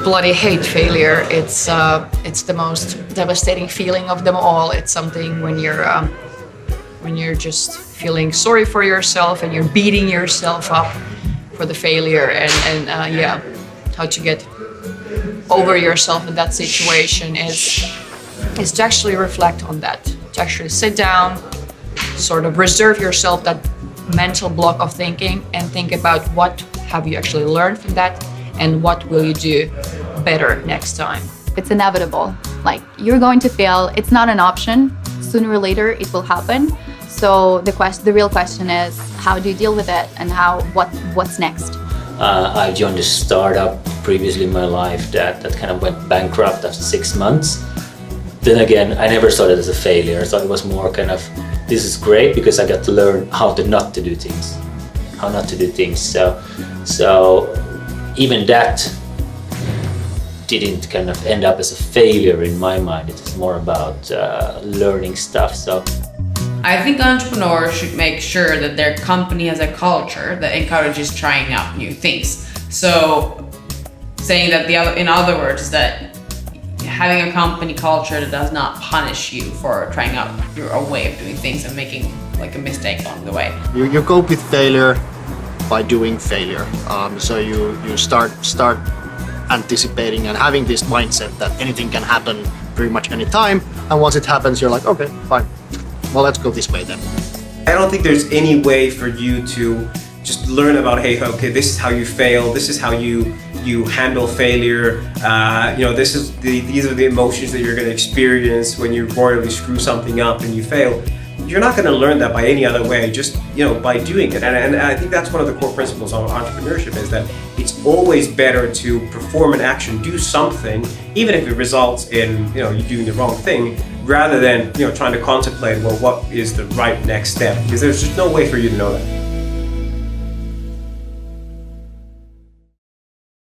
bloody hate failure. It's the most devastating feeling of them all. It's something when you're just feeling sorry for yourself and you're beating yourself up for the failure, and how to get over yourself in that situation is to actually reflect on that, to actually sit down, sort of reserve yourself that mental block of thinking and think about what have you actually learned from that and what will you do better next time. It's inevitable. Like, you're going to fail. It's not an option. Sooner or later it will happen. So the real question is, how do you deal with it, and what's next? I joined a startup previously in my life that kind of went bankrupt after 6 months. Then again, I never saw it as a failure. I thought it was more kind of, this is great because I got to learn how not to do things. So even that didn't kind of end up as a failure in my mind. It was more about learning stuff. So I think entrepreneurs should make sure that their company has a culture that encourages trying out new things. So saying that in other words, that having a company culture that does not punish you for trying out your own way of doing things and making like a mistake along the way. You cope with failure by doing failure. So you start anticipating and having this mindset that anything can happen pretty much any time. And once it happens, you're like, okay, fine. Well, let's go this way then. I don't think there's any way for you to just learn about, hey, okay, this is how you fail, this is how you handle failure, these are the emotions that you're going to experience when you royally screw something up and you fail. You're not going to learn that by any other way, just by doing it. And I think that's one of the core principles of entrepreneurship, is that it's always better to perform an action, do something, even if it results in you doing the wrong thing, rather than trying to contemplate, well, what is the right next step? Because there's just no way for you to know that.